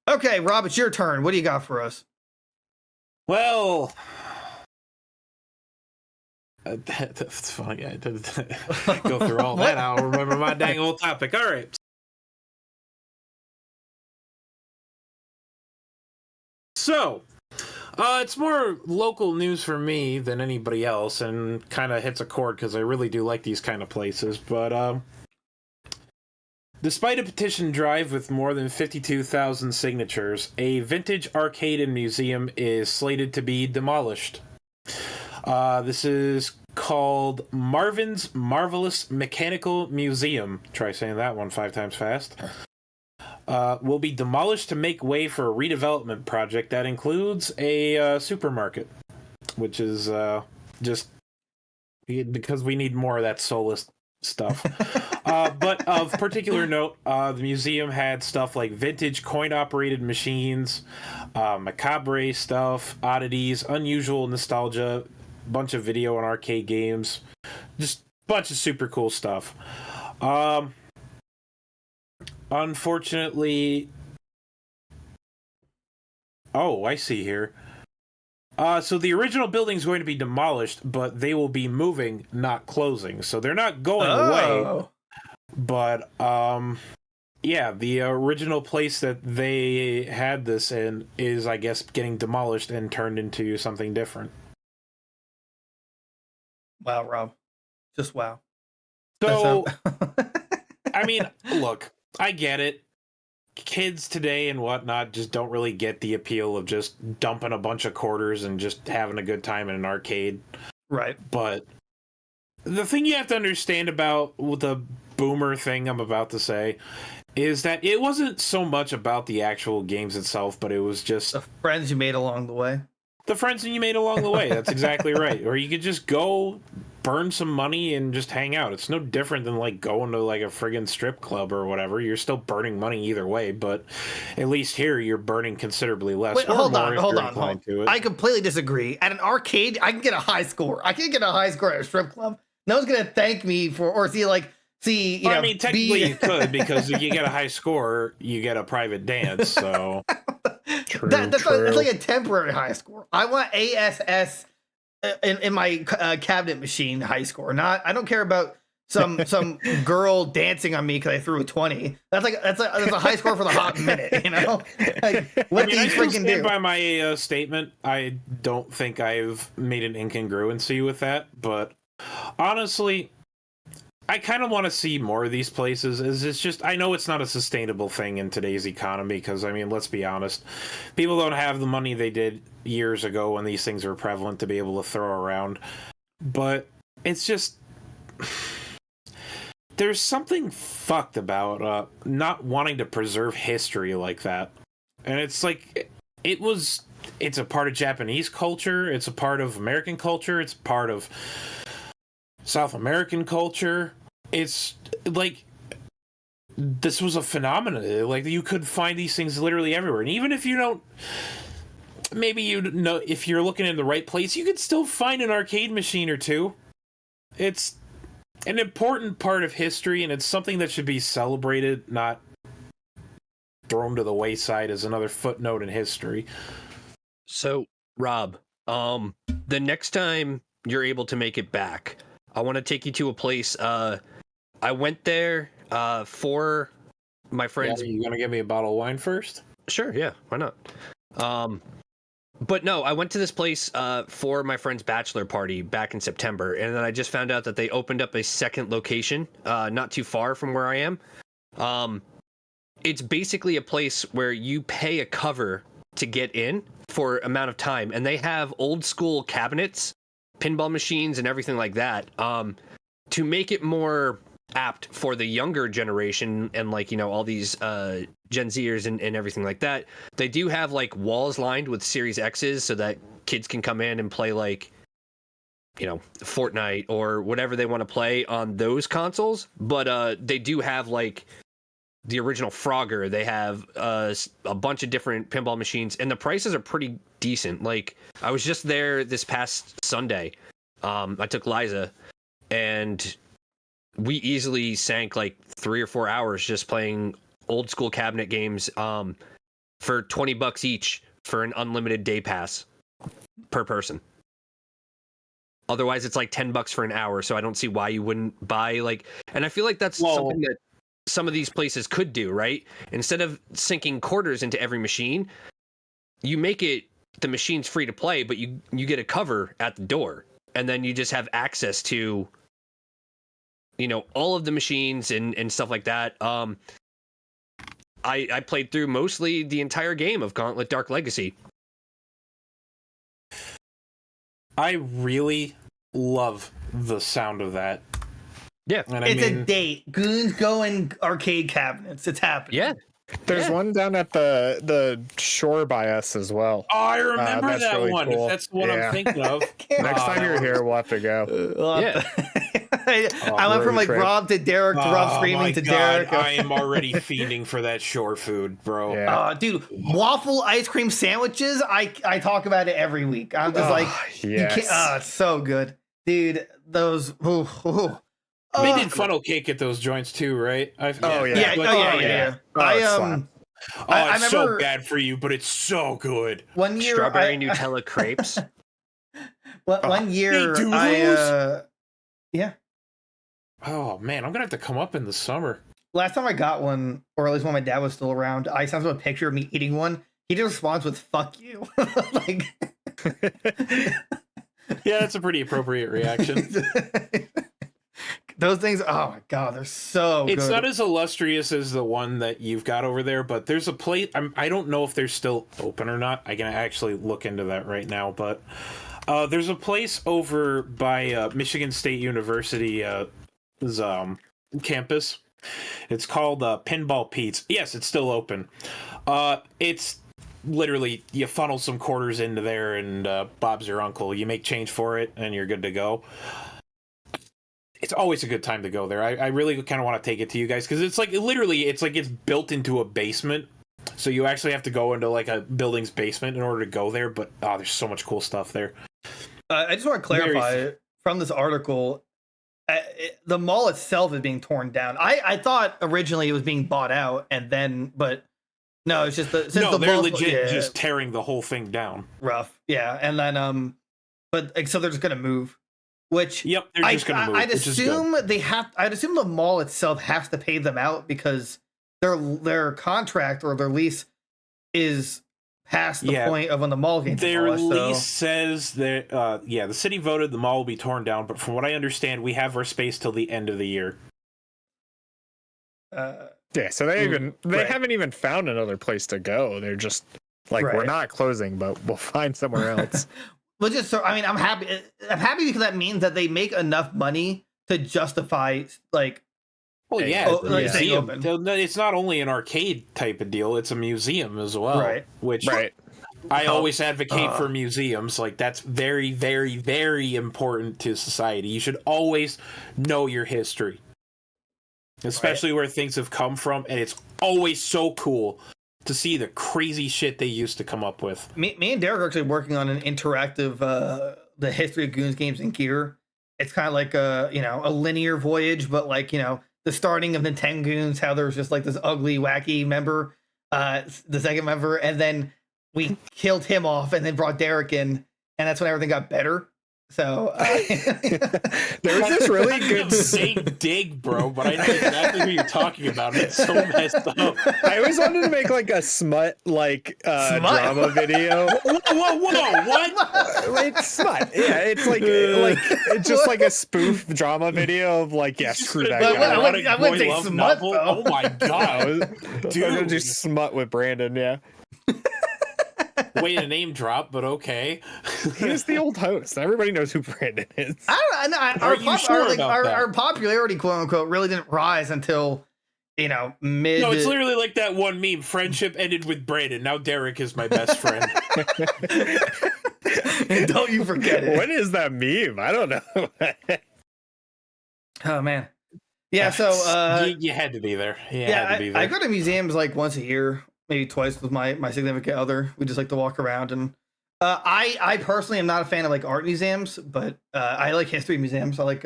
Okay, Rob, it's your turn. What do you got for us? Well, that's funny. I did go through all that. I'll remember my dang old topic. All right. So, it's more local news for me than anybody else, and kind of hits a chord because I really do like these kind of places. But despite a petition drive with more than 52,000 signatures, a vintage arcade and museum is slated to be demolished. This is called Marvin's Marvelous Mechanical Museum. Try saying that one 5 times fast. Will be demolished to make way for a redevelopment project that includes a supermarket, which is just because we need more of that soulless stuff. But of particular note, the museum had stuff like vintage coin-operated machines, macabre stuff, oddities, unusual nostalgia, bunch of video and arcade games, just a bunch of super cool stuff. Unfortunately, I see here. So the original building is going to be demolished, but they will be moving, not closing. So they're not going away. But yeah, the original place that they had this in is, I guess, getting demolished and turned into something different. Wow, Rob. Just wow. So, I mean, look, I get it. Kids today and whatnot just don't really get the appeal of just dumping a bunch of quarters and just having a good time in an arcade. Right. But the thing you have to understand about the boomer thing I'm about to say is that it wasn't so much about the actual games itself, but it was just the friends you made along the way. The friends that you made along the way. That's exactly right. Or you could just go burn some money and just hang out. It's no different than like going to like a friggin' strip club or whatever. You're still burning money either way, but at least here you're burning considerably less. Wait, hold on. I completely disagree. At an arcade, I can get a high score. I can get a high score at a strip club. No one's gonna thank me for I mean, technically you could, because if you get a high score, you get a private dance. So that's like a temporary high score. I want ASS in my cabinet machine high score. I don't care about some girl dancing on me because I threw a 20. That's a high score for the hot minute, you know? Like, what do you freaking do? By my statement, I don't think I've made an incongruency with that, but honestly, I kind of want to see more of these places. It's just, I know it's not a sustainable thing in today's economy because, I mean, let's be honest. People don't have the money they did years ago when these things were prevalent to be able to throw around. But it's just, there's something fucked about not wanting to preserve history like that. And it's like, it's a part of Japanese culture. It's a part of American culture. It's part of South American culture. It's like, this was a phenomenon. Like, you could find these things literally everywhere. And even if you don't, maybe you know, if you're looking in the right place, you could still find an arcade machine or two. It's an important part of history, and it's something that should be celebrated, not thrown to the wayside as another footnote in history. So, Rob, the next time you're able to make it back, I want to take you to a place. I went there for my friends. Yeah, you gonna give me a bottle of wine first? Sure, yeah, why not? But no, I went to this place for my friend's bachelor party back in September, and then I just found out that they opened up a second location not too far from where I am. It's basically a place where you pay a cover to get in for amount of time, and they have old school cabinets, pinball machines, and everything like that, to make it more apt for the younger generation and, like, you know, all these Gen Zers and everything like that. They do have like walls lined with Series X's so that kids can come in and play, like, you know, Fortnite or whatever they want to play on those consoles. But they do have like the original Frogger. They have a bunch of different pinball machines, and the prices are pretty decent. Like, I was just there this past Sunday. I took Liza, and we easily sank like 3 or 4 hours just playing old school cabinet games for for $20 each for an unlimited day pass per person. Otherwise, it's like $10 for an hour. So I don't see why you wouldn't buy like. And I feel like that's something that some of these places could do, right? Instead of sinking quarters into every machine, you make it the machine's free to play, but you get a cover at the door, and then you just have access to, you know, all of the machines and stuff like that. I played through mostly the entire game of Gauntlet Dark Legacy. I really love the sound of that. Yeah. And it's a date. Goons go in arcade cabinets. It's happening. Yeah. There's one down at the shore by us as well. Oh, I remember that's that really one. cool. If that's the one I'm thinking of. Next time you're here, we'll have to go. Yeah. I went from like trip. Rob to Derek to Rob screaming to Derek. I am already fiending for that shore food, bro. Yeah. Dude, waffle ice cream sandwiches. I talk about it every week. I'm just like, yes. you can't, it's so good, dude. Those. They did funnel cake at those joints too, right? Yeah. Oh, I it's remember so bad for you, but it's so good. one year. Strawberry Nutella crepes. One year, they do those? Yeah. Oh man, I'm gonna have to come up in the summer. Last time I got one, or at least when my dad was still around, I sent him a picture of me eating one. He just responds with "fuck you." Like, yeah, that's a pretty appropriate reaction. Those things, oh my god, they're so good. It's not as illustrious as the one that you've got over there, but there's a place. I don't know if they're still open or not. I can actually look into that right now, but there's a place over by Michigan State University campus. It's called Pinball Pete's. Yes, it's still open. It's literally, you funnel some quarters into there, and Bob's your uncle. You make change for it, and you're good to go. It's always a good time to go there. I really kind of want to take it to you guys, because it's like literally it's built into a basement, so you actually have to go into like a building's basement in order to go there. But there's so much cool stuff there. I just want to clarify from this article, the mall itself is being torn down. I thought originally it was being bought out, and then but no, it's just they're legit just tearing the whole thing down. Rough, yeah, and then but so they're just gonna move. Which they're just going to move. I'd assume I'd assume the mall itself has to pay them out because their contract or their lease is past the point of when the mall gets demolished. Their lease says that the city voted the mall will be torn down, but from what I understand, we have our space till the end of the year. So they haven't even found another place to go. They're just like, we're not closing, but we'll find somewhere else. Well, I'm happy. I'm happy because that means that they make enough money to justify like. Well, staying open. It's not only an arcade type of deal; it's a museum as well. Right. I always advocate for museums. Like that's very, very, very important to society. You should always know your history, especially where things have come from, and it's always so cool to see the crazy shit they used to come up with. Me and Derek are actually working on an interactive the history of Goons games and gear. It's kind of like a linear voyage, but like, the starting of the 10 Goons, how there's just like this ugly, wacky member, the second member, and then we killed him off and then brought Derek in, and that's when everything got better. So there was this really good big dig, bro. But I know exactly who you're talking about. It's so messed up. I always wanted to make like a smut drama video. Whoa! What? It's smut. Yeah, it's like it's just like a spoof drama video of like screw that guy. I wouldn't say smut though. Oh my god, dude! I'm gonna do smut with Brandon. Yeah. Way to name drop, but okay. He's the old host. Everybody knows who Brandon is. Our popularity, quote unquote, really didn't rise until mid. No, it's literally like that one meme. Friendship ended with Brandon. Now Derek is my best friend. Don't you forget it. What is that meme? I don't know. Oh man. Yeah. So you had to be there. I go to museums like once a year. Maybe twice with my significant other. We just like to walk around, and I personally am not a fan of like art museums, but I like history museums. I like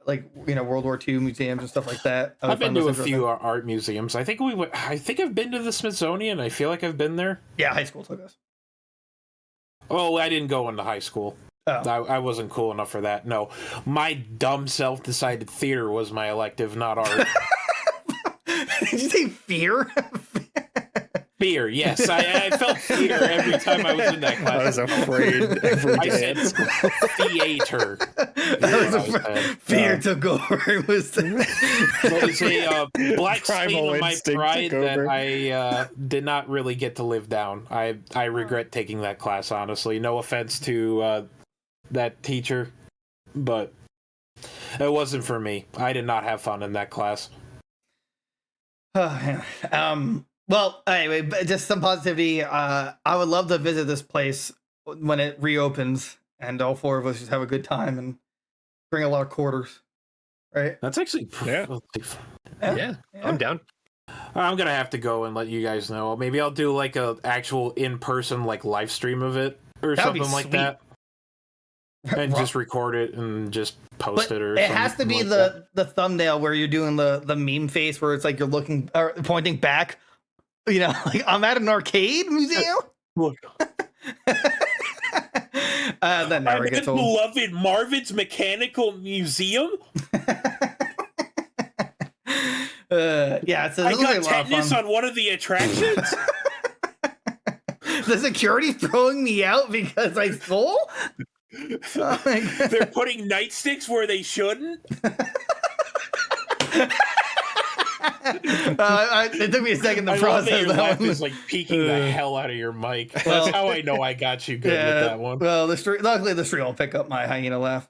like World War II museums and stuff like that. I've been to a few art museums. I think I've been to the Smithsonian. I feel like I've been there. Yeah, high school took us. Oh, I didn't go into high school. Oh. I wasn't cool enough for that. No, my dumb self decided theater was my elective, not art. Did you say fear? Fear, yes. I felt fear every time I was in that class. I was afraid every I day. said theater. Fear took over. It was a black stain Primal of my instinct pride took that over. I did not really get to live down. I regret taking that class, honestly. No offense to that teacher, but it wasn't for me. I did not have fun in that class. Well, anyway, but just some positivity. I would love to visit this place when it reopens, and all four of us just have a good time and bring a lot of quarters. Right? That's actually Yeah. Yeah, I'm down. I'm gonna have to go and let you guys know. Maybe I'll do like a actual in-person like live stream of it or That'd be something like sweet. that, and just record it and just post But it or it something. has to be like that. the thumbnail where you're doing the meme face where it's like you're looking or pointing back. Like I'm at an arcade museum. Look. That never gets old. Beloved Marvin's Mechanical Museum. Yeah, it's I a got lot of tetanus fun. on one of the attractions. The security throwing me out because I stole. Oh my God. They're putting nightsticks where they shouldn't. It took me a second to I love that process your that laugh one. is like peeking the hell out of your mic. Well- That's how I know I got you good with that one. Well, luckily the stream will pick up my hyena laugh.